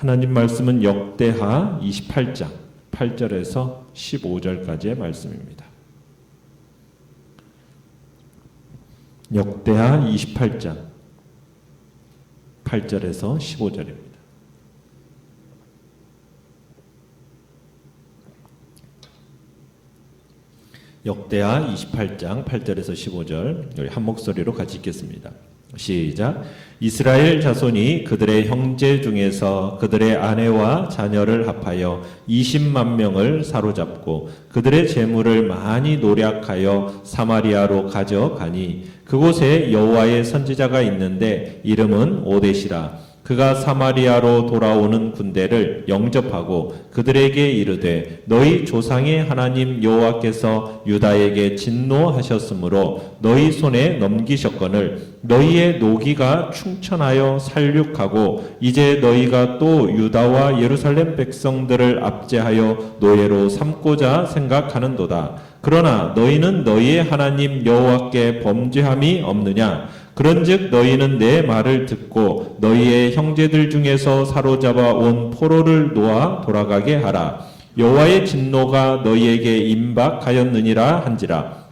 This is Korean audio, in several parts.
하나님 말씀은 역대하 28장 8절에서 15절까지의 말씀입니다. 역대하 28장 8절에서 15절입니다. 역대하 28장 8절에서 15절 우리 한 목소리로 같이 읽겠습니다. 시작. 이스라엘 자손이 그들의 형제 중에서 그들의 아내와 자녀를 합하여 20만 명을 사로잡고 그들의 재물을 많이 노략하여 사마리아로 가져가니 그곳에 여호와의 선지자가 있는데 이름은 오뎃이라. 그가 사마리아로 돌아오는 군대를 영접하고 그들에게 이르되 너희 조상의 하나님 여호와께서 유다에게 진노하셨으므로 너희 손에 넘기셨거늘 너희의 노기가 충천하여 살육하고 이제 너희가 또 유다와 예루살렘 백성들을 압제하여 노예로 삼고자 생각하는도다. 그러나 너희는 너희의 하나님 여호와께 범죄함이 없느냐? 그런즉 너희는 내 말을 듣고 너희의 형제들 중에서 사로잡아 온 포로를 놓아 돌아가게 하라. 여호와의 진노가 너희에게 임박하였느니라 한지라.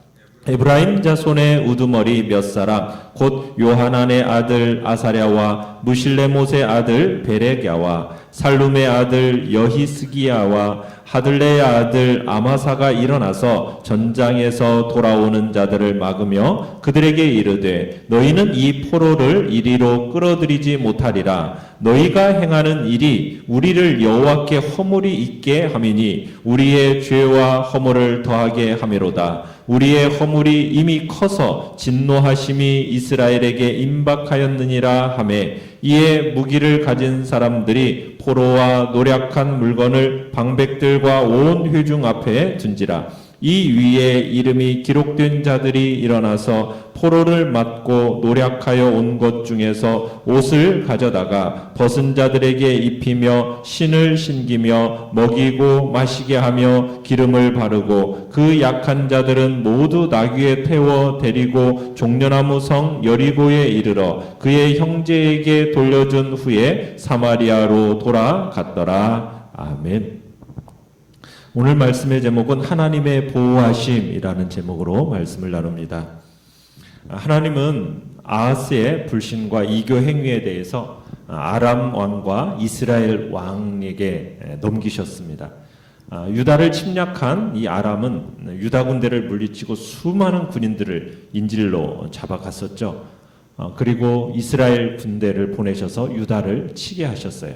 에브라임 자손의 우두머리 몇 사람 곧 요하난의 아들 아사랴와 무실레못의 아들 베레갸와 살룸의 아들 여히스기야와 하들레의 아들 아마사가 일어나서 전장에서 돌아오는 자들을 막으며 그들에게 이르되 너희는 이 포로를 이리로 끌어들이지 못하리라. 너희가 행하는 일이 우리를 여호와께 허물이 있게 함이니 우리의 죄와 허물을 더하게 함이로다. 우리의 허물이 이미 커서 진노하심이 이스라엘에게 임박하였느니라 하매 이에 무기를 가진 사람들이 포로와 노략한 물건을 방백들과 온 회중 앞에 둔지라. 이 위에 이름이 기록된 자들이 일어나서 포로를 맞고 노략하여 온 것 중에서 옷을 가져다가 벗은 자들에게 입히며 신을 신기며 먹이고 마시게 하며 기름을 바르고 그 약한 자들은 모두 나귀에 태워 데리고 종려나무 성 여리고에 이르러 그의 형제에게 돌려준 후에 사마리아로 돌아갔더라. 아멘. 오늘 말씀의 제목은 하나님의 보호하심이라는 제목으로 말씀을 나눕니다. 하나님은 아하스의 불신과 이교 행위에 대해서 아람 왕과 이스라엘 왕에게 넘기셨습니다. 유다를 침략한 이 아람은 유다 군대를 물리치고 수많은 군인들을 인질로 잡아갔었죠. 그리고 이스라엘 군대를 보내셔서 유다를 치게 하셨어요.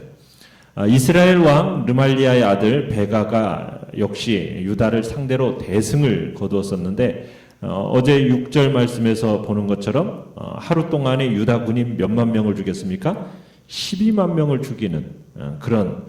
이스라엘 왕 르말리아의 아들 베가가 역시 유다를 상대로 대승을 거두었었는데 어제 6절 말씀에서 보는 것처럼 하루 동안에 유다 군인 몇만 명을 죽였습니까? 12만 명을 죽이는 그런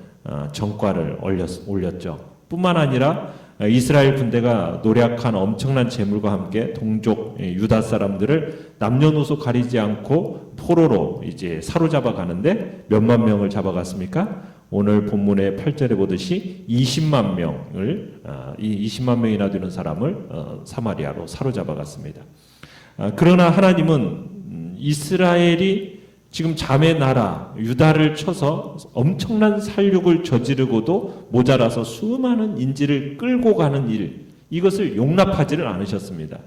전과를 올렸죠. 뿐만 아니라 이스라엘 군대가 노략한 엄청난 재물과 함께 동족 유다 사람들을 남녀노소 가리지 않고 포로로 이제 사로잡아 가는데 몇만 명을 잡아갔습니까? 오늘 본문의 8절에 보듯이 20만 명을 이 20만 명이나 되는 사람을 사마리아로 사로잡아 갔습니다. 그러나 하나님은 이스라엘이 지금 자매 나라 유다를 쳐서 엄청난 살육을 저지르고도 모자라서 수많은 인질을 끌고 가는 일, 이것을 용납하지를 않으셨습니다.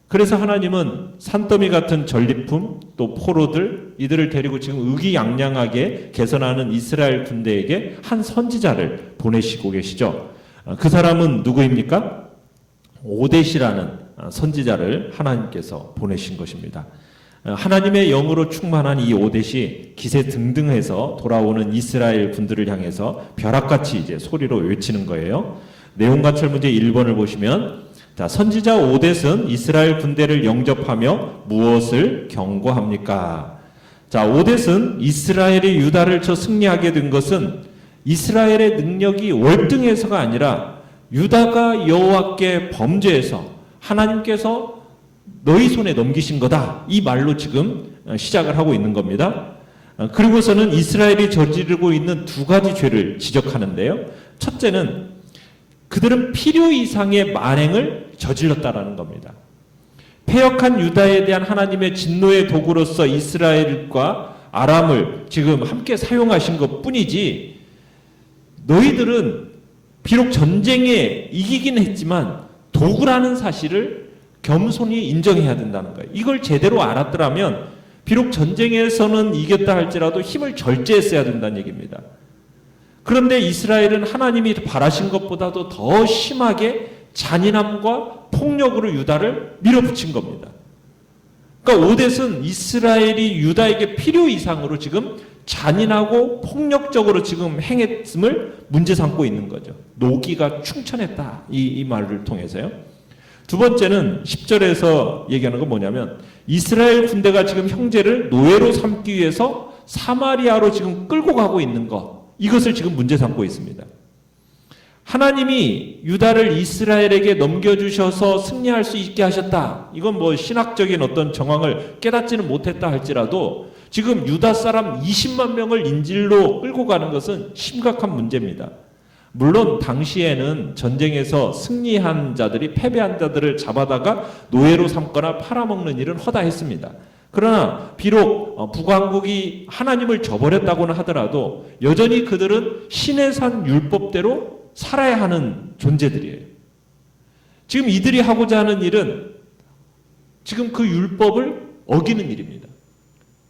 그래서 하나님은 산더미 같은 전리품 또 포로들 이들을 데리고 지금 의기양양하게 개선하는 이스라엘 군대에게 한 선지자를 보내시고 계시죠. 그 사람은 누구입니까? 오뎃이라는 선지자를 하나님께서 보내신 것입니다. 하나님의 영으로 충만한 이 오뎃이 기세등등해서 돌아오는 이스라엘 군들을 향해서 벼락같이 이제 소리로 외치는 거예요. 내용관찰 문제 1번을 보시면 자, 선지자 오뎃은 이스라엘 군대를 영접하며 무엇을 경고합니까? 자, 오뎃은 이스라엘이 유다를 쳐 승리하게 된 것은 이스라엘의 능력이 월등해서가 아니라 유다가 여호와께 범죄해서 하나님께서 너희 손에 넘기신 거다. 이 말로 지금 시작을 하고 있는 겁니다. 그리고서는 이스라엘이 저지르고 있는 두 가지 죄를 지적하는데요. 첫째는 그들은 필요 이상의 만행을 저질렀다라는 겁니다. 패역한 유다에 대한 하나님의 진노의 도구로서 이스라엘과 아람을 지금 함께 사용하신 것 뿐이지, 너희들은 비록 전쟁에 이기긴 했지만 도구라는 사실을 겸손히 인정해야 된다는 거예요. 이걸 제대로 알았더라면 비록 전쟁에서는 이겼다 할지라도 힘을 절제했어야 된다는 얘기입니다. 그런데 이스라엘은 하나님이 바라신 것보다도 더 심하게 잔인함과 폭력으로 유다를 밀어붙인 겁니다. 그러니까 오뎃은 이스라엘이 유다에게 필요 이상으로 지금 잔인하고 폭력적으로 지금 행했음을 문제 삼고 있는 거죠. 노기가 충천했다. 이 말을 통해서요. 두 번째는 10절에서 얘기하는 건 뭐냐면 이스라엘 군대가 지금 형제를 노예로 삼기 위해서 사마리아로 지금 끌고 가고 있는 것, 이것을 지금 문제 삼고 있습니다. 하나님이 유다를 이스라엘에게 넘겨주셔서 승리할 수 있게 하셨다. 이건 뭐 신학적인 어떤 정황을 깨닫지는 못했다 할지라도 지금 유다 사람 20만 명을 인질로 끌고 가는 것은 심각한 문제입니다. 물론 당시에는 전쟁에서 승리한 자들이 패배한 자들을 잡아다가 노예로 삼거나 팔아먹는 일은 허다했습니다. 그러나 비록 북왕국이 하나님을 저버렸다고는 하더라도 여전히 그들은 신의 산 율법대로 살아야 하는 존재들이에요. 지금 이들이 하고자 하는 일은 지금 그 율법을 어기는 일입니다.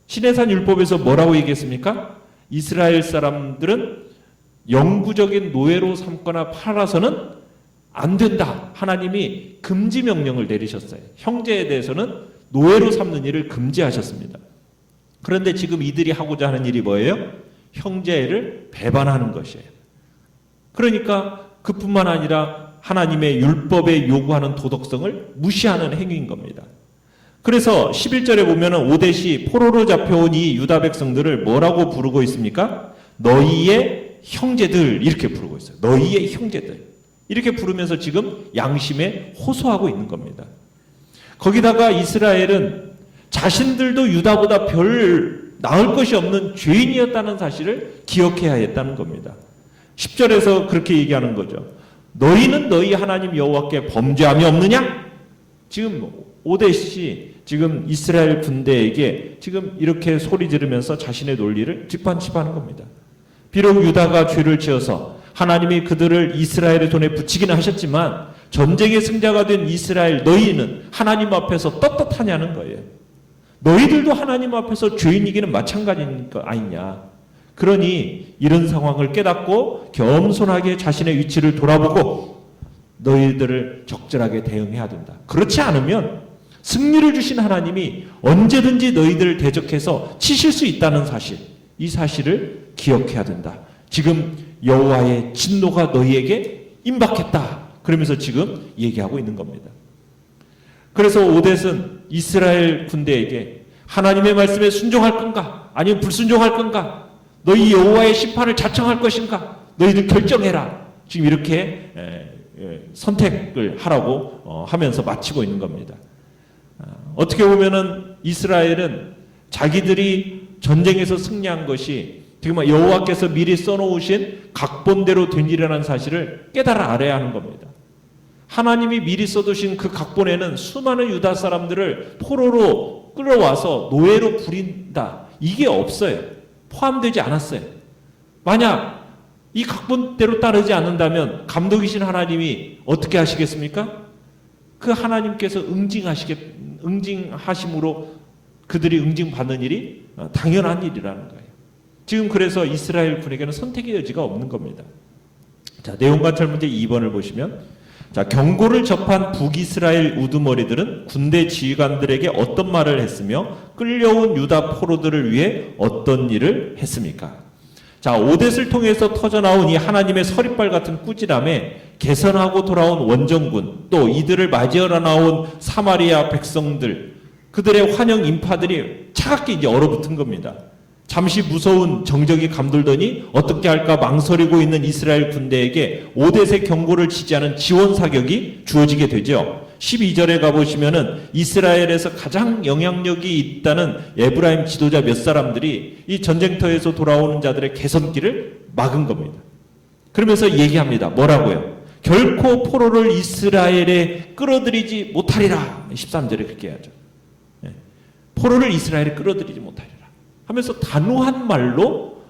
신의 산 율법에서 뭐라고 얘기했습니까? 이스라엘 사람들은 영구적인 노예로 삼거나 팔아서는 안 된다. 하나님이 금지 명령을 내리셨어요. 형제에 대해서는 노예로 삼는 일을 금지하셨습니다. 그런데 지금 이들이 하고자 하는 일이 뭐예요? 형제를 배반하는 것이에요. 그러니까 그뿐만 아니라 하나님의 율법에 요구하는 도덕성을 무시하는 행위인 겁니다. 그래서 11절에 보면은 오뎃이 포로로 잡혀온 이 유다 백성들을 뭐라고 부르고 있습니까? 너희의 형제들, 이렇게 부르고 있어요. 너희의 형제들. 이렇게 부르면서 지금 양심에 호소하고 있는 겁니다. 거기다가 이스라엘은 자신들도 유다보다 별 나을 것이 없는 죄인이었다는 사실을 기억해야 했다는 겁니다. 10절에서 그렇게 얘기하는 거죠. 너희는 너희 하나님 여호와께 범죄함이 없느냐? 지금 오뎃이 지금 이스라엘 군대에게 지금 이렇게 소리 지르면서 자신의 논리를 뒷받침하는 겁니다. 비록 유다가 죄를 지어서 하나님이 그들을 이스라엘의 손에 붙이기는 하셨지만 전쟁의 승자가 된 이스라엘 너희는 하나님 앞에서 떳떳하냐는 거예요. 너희들도 하나님 앞에서 죄인이기는 마찬가지인 거 아니냐. 그러니 이런 상황을 깨닫고 겸손하게 자신의 위치를 돌아보고 너희들을 적절하게 대응해야 된다. 그렇지 않으면 승리를 주신 하나님이 언제든지 너희들을 대적해서 치실 수 있다는 사실, 이 사실을 기억해야 된다. 지금 여호와의 진노가 너희에게 임박했다. 그러면서 지금 얘기하고 있는 겁니다. 그래서 오뎃은 이스라엘 군대에게 하나님의 말씀에 순종할 건가? 아니면 불순종할 건가? 너희 여호와의 심판을 자청할 것인가? 너희들 결정해라. 지금 이렇게 선택을 하라고 하면서 마치고 있는 겁니다. 어떻게 보면은 이스라엘은 자기들이 전쟁에서 승리한 것이 지금 여호와께서 미리 써놓으신 각본대로 된 일이라는 사실을 깨달아 알아야 하는 겁니다. 하나님이 미리 써두신 그 각본에는 수많은 유다 사람들을 포로로 끌어와서 노예로 부린다. 이게 없어요. 포함되지 않았어요. 만약 이 각본대로 따르지 않는다면 감독이신 하나님이 어떻게 하시겠습니까? 그 하나님께서 응징하심으로 그들이 응징받는 일이 당연한 일이라는 거예요. 지금 그래서 이스라엘 군에게는 선택의 여지가 없는 겁니다. 자, 내용관찰 문제 2번을 보시면, 자, 경고를 접한 북이스라엘 우두머리들은 군대 지휘관들에게 어떤 말을 했으며 끌려온 유다 포로들을 위해 어떤 일을 했습니까? 자, 오뎃을 통해서 터져나온 이 하나님의 서리빨 같은 꾸지람에 개선하고 돌아온 원정군, 또 이들을 맞이하러 나온 사마리아 백성들, 그들의 환영 인파들이 차갑게 이제 얼어붙은 겁니다. 잠시 무서운 정적이 감돌더니 어떻게 할까 망설이고 있는 이스라엘 군대에게 오뎃의 경고를 지지하는 지원 사격이 주어지게 되죠. 12절에 가보시면은 이스라엘에서 가장 영향력이 있다는 에브라임 지도자 몇 사람들이 이 전쟁터에서 돌아오는 자들의 개선길을 막은 겁니다. 그러면서 얘기합니다. 뭐라고요? 결코 포로를 이스라엘에 끌어들이지 못하리라. 13절에 그렇게 하죠. 포로를 이스라엘에 끌어들이지 못하리라. 하면서 단호한 말로,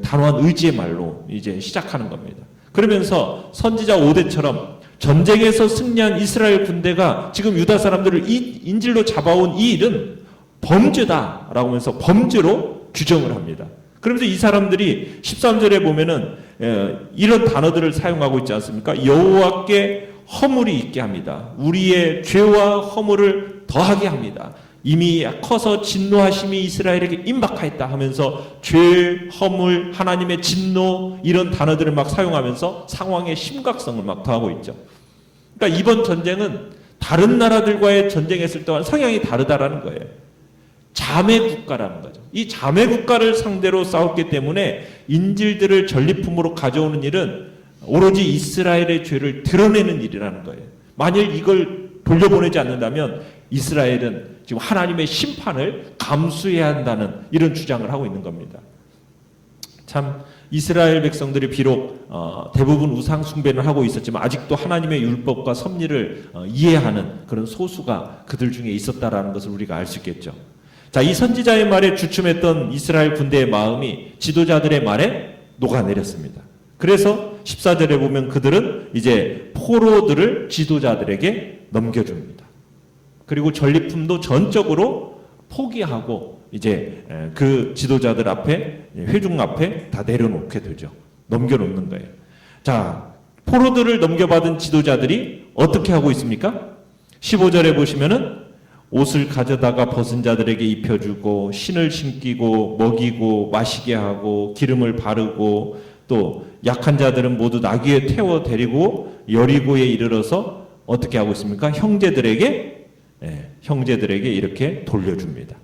단호한 의지의 말로 이제 시작하는 겁니다. 그러면서 선지자 5대처럼 전쟁에서 승리한 이스라엘 군대가 지금 유다 사람들을 인질로 잡아온 이 일은 범죄다라고 하면서 범죄로 규정을 합니다. 그러면서 이 사람들이 13절에 보면은 이런 단어들을 사용하고 있지 않습니까? 여호와께 허물이 있게 합니다. 우리의 죄와 허물을 더하게 합니다. 이미 커서 진노하심이 이스라엘에게 임박하였다 하면서 죄, 허물, 하나님의 진노 이런 단어들을 막 사용하면서 상황의 심각성을 막 더하고 있죠. 그러니까 이번 전쟁은 다른 나라들과의 전쟁했을 때와 성향이 다르다라는 거예요. 자매 국가라는 거죠. 이 자매 국가를 상대로 싸웠기 때문에 인질들을 전리품으로 가져오는 일은 오로지 이스라엘의 죄를 드러내는 일이라는 거예요. 만일 이걸 돌려보내지 않는다면 이스라엘은 지금 하나님의 심판을 감수해야 한다는 이런 주장을 하고 있는 겁니다. 참 이스라엘 백성들이 비록 대부분 우상 숭배를 하고 있었지만 아직도 하나님의 율법과 섭리를 이해하는 그런 소수가 그들 중에 있었다라는 것을 우리가 알 수 있겠죠. 자, 이 선지자의 말에 주춤했던 이스라엘 군대의 마음이 지도자들의 말에 녹아내렸습니다. 그래서 14절에 보면 그들은 이제 포로들을 지도자들에게 넘겨줍니다. 그리고 전리품도 전적으로 포기하고 이제 그 지도자들 앞에, 회중 앞에 다 내려놓게 되죠. 넘겨놓는 거예요. 자, 포로들을 넘겨받은 지도자들이 어떻게 하고 있습니까? 15절에 보시면은 옷을 가져다가 벗은 자들에게 입혀주고 신을 신기고 먹이고 마시게 하고 기름을 바르고 또 약한 자들은 모두 나귀에 태워 데리고 여리고에 이르러서 어떻게 하고 있습니까? 형제들에게 이렇게 돌려줍니다.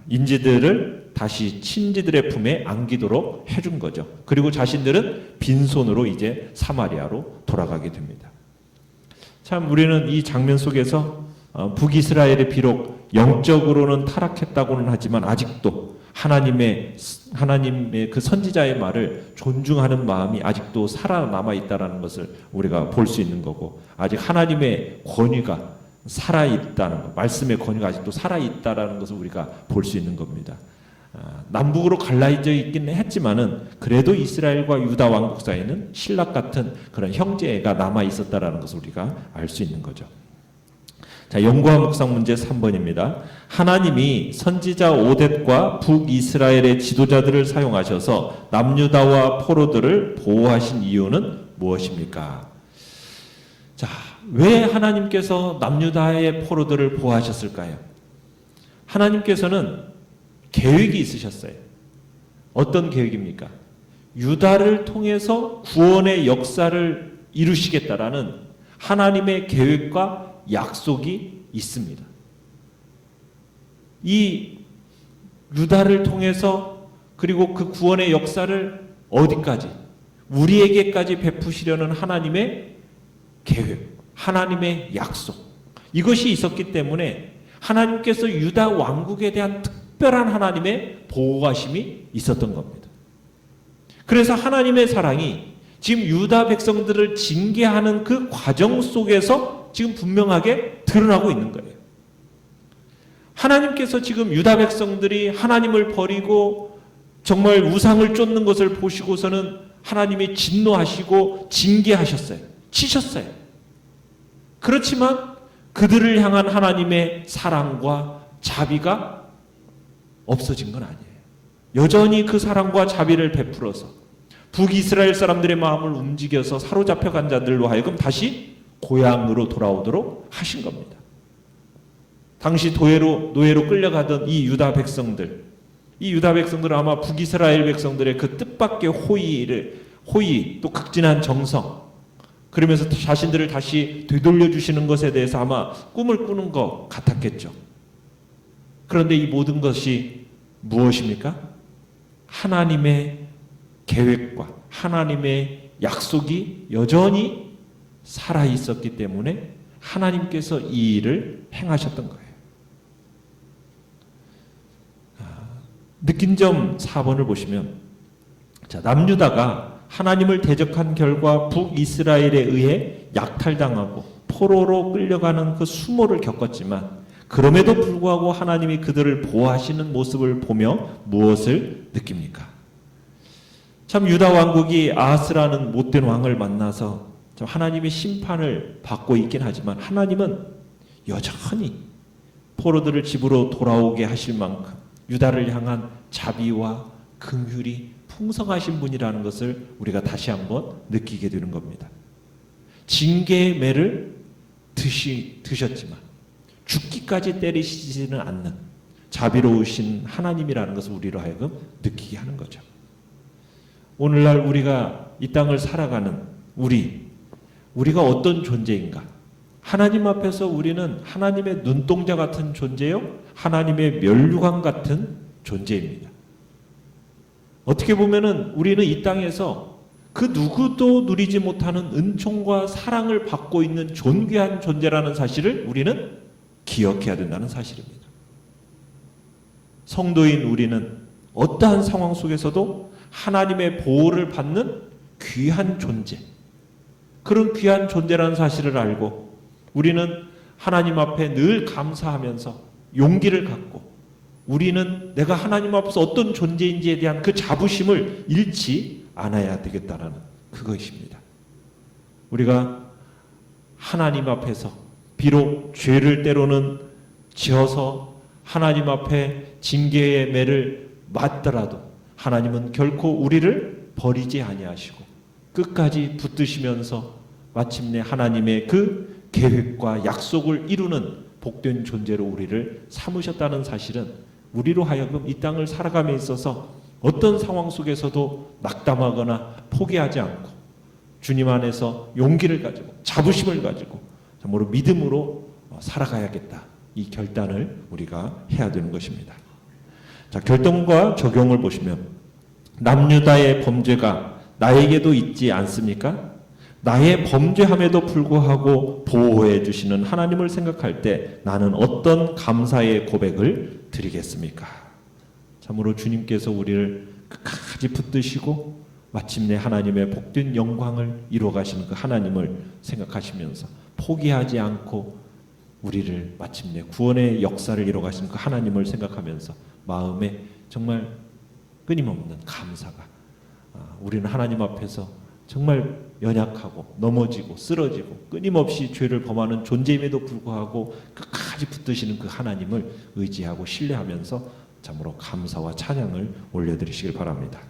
인지들을 다시 친지들의 품에 안기도록 해준 거죠. 그리고 자신들은 빈손으로 이제 사마리아로 돌아가게 됩니다. 참 우리는 이 장면 속에서 북이스라엘이 비록 영적으로는 타락했다고는 하지만 아직도 하나님의 그 선지자의 말을 존중하는 마음이 아직도 살아남아 있다는 것을 우리가 볼 수 있는 거고, 아직 하나님의 권위가 살아있다는 것, 말씀의 권위가 아직도 살아있다는 것을 우리가 볼 수 있는 겁니다. 남북으로 갈라져 있기는 했지만은 그래도 이스라엘과 유다 왕국 사이에는 신락 같은 그런 형제가 남아 있었다라는 것을 우리가 알 수 있는 거죠. 자, 연구와 묵상 문제 3번입니다. 하나님이 선지자 오뎃과 북이스라엘의 지도자들을 사용하셔서 남유다와 포로들을 보호하신 이유는 무엇입니까? 자, 왜 하나님께서 남유다의 포로들을 보호하셨을까요? 하나님께서는 계획이 있으셨어요. 어떤 계획입니까? 유다를 통해서 구원의 역사를 이루시겠다라는 하나님의 계획과 약속이 있습니다. 이 유다를 통해서 그리고 그 구원의 역사를 어디까지? 우리에게까지 베푸시려는 하나님의 계획, 하나님의 약속. 이것이 있었기 때문에 하나님께서 유다 왕국에 대한 특별한 하나님의 보호하심이 있었던 겁니다. 그래서 하나님의 사랑이 지금 유다 백성들을 징계하는 그 과정 속에서 지금 분명하게 드러나고 있는 거예요. 하나님께서 지금 유다 백성들이 하나님을 버리고 정말 우상을 쫓는 것을 보시고서는 하나님이 진노하시고 징계하셨어요. 치셨어요. 그렇지만 그들을 향한 하나님의 사랑과 자비가 없어진 건 아니에요. 여전히 그 사랑과 자비를 베풀어서 북이스라엘 사람들의 마음을 움직여서 사로잡혀간 자들로 하여금 다시 고향으로 돌아오도록 하신 겁니다. 당시 노예로 끌려가던 이 유다 백성들은 아마 북이스라엘 백성들의 그 뜻밖의 호의 또 극진한 정성, 그러면서 자신들을 다시 되돌려 주시는 것에 대해서 아마 꿈을 꾸는 것 같았겠죠. 그런데 이 모든 것이 무엇입니까? 하나님의 계획과 하나님의 약속이 여전히 살아 있었기 때문에 하나님께서 이 일을 행하셨던 거예요. 느낀 점 4번을 보시면, 자, 남유다가 하나님을 대적한 결과 북이스라엘에 의해 약탈당하고 포로로 끌려가는 그 수모를 겪었지만 그럼에도 불구하고 하나님이 그들을 보호하시는 모습을 보며 무엇을 느낍니까? 참 유다 왕국이 아하스라는 못된 왕을 만나서 참 하나님의 심판을 받고 있긴 하지만 하나님은 여전히 포로들을 집으로 돌아오게 하실 만큼 유다를 향한 자비와 긍휼이 풍성하신 분이라는 것을 우리가 다시 한번 느끼게 되는 겁니다. 징계의 매를 드셨지만 죽기까지 때리시지는 않는 자비로우신 하나님이라는 것을 우리로 하여금 느끼게 하는 거죠. 오늘날 우리가 이 땅을 살아가는 우리가 어떤 존재인가? 하나님 앞에서 우리는 하나님의 눈동자 같은 존재요, 하나님의 면류관 같은 존재입니다. 어떻게 보면은 우리는 이 땅에서 그 누구도 누리지 못하는 은총과 사랑을 받고 있는 존귀한 존재라는 사실을 우리는 기억해야 된다는 사실입니다. 성도인 우리는 어떠한 상황 속에서도 하나님의 보호를 받는 귀한 존재, 그런 귀한 존재라는 사실을 알고 우리는 하나님 앞에 늘 감사하면서 용기를 갖고 우리는 내가 하나님 앞에서 어떤 존재인지에 대한 그 자부심을 잃지 않아야 되겠다는 그것입니다. 우리가 하나님 앞에서 비록 죄를 때로는 지어서 하나님 앞에 징계의 매를 맞더라도 하나님은 결코 우리를 버리지 아니하시고 끝까지 붙드시면서 마침내 하나님의 그 계획과 약속을 이루는 복된 존재로 우리를 삼으셨다는 사실은 우리로 하여금 이 땅을 살아감에 있어서 어떤 상황 속에서도 낙담하거나 포기하지 않고 주님 안에서 용기를 가지고 자부심을 가지고 참으로 믿음으로 살아가야겠다, 이 결단을 우리가 해야 되는 것입니다. 자, 결정과 적용을 보시면 남유다의 범죄가 나에게도 있지 않습니까? 나의 범죄함에도 불구하고 보호해 주시는 하나님을 생각할 때 나는 어떤 감사의 고백을 드리겠습니까? 참으로 주님께서 우리를 끝까지 붙드시고 마침내 하나님의 복된 영광을 이루어 가시는 그 하나님을 생각하시면서 포기하지 않고 우리를 마침내 구원의 역사를 이루어 가시는 그 하나님을 생각하면서 마음에 정말 끊임없는 감사가, 우리는 하나님 앞에서 정말 연약하고 넘어지고 쓰러지고 끊임없이 죄를 범하는 존재임에도 불구하고 끝까지 붙드시는 그 하나님을 의지하고 신뢰하면서 참으로 감사와 찬양을 올려드리시길 바랍니다.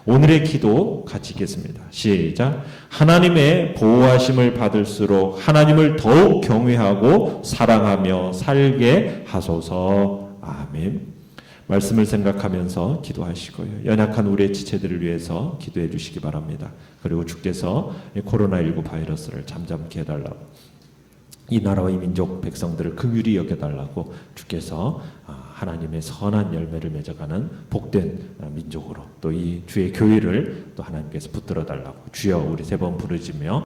오늘의 기도 같이 읽겠습니다. 시작. 하나님의 보호하심을 받을수록 하나님을 더욱 경외하고 사랑하며 살게 하소서. 아멘. 말씀을 생각하면서 기도하시고요. 연약한 우리의 지체들을 위해서 기도해 주시기 바랍니다. 그리고 주께서 코로나19 바이러스를 잠잠케 해달라고, 이 나라와 이 민족 백성들을 긍휼히 여겨달라고 주께서 하나님의 선한 열매를 맺어가는 복된 민족으로 또 이 주의 교회를 또 하나님께서 붙들어 달라고 주여 우리 세 번 부르짖으며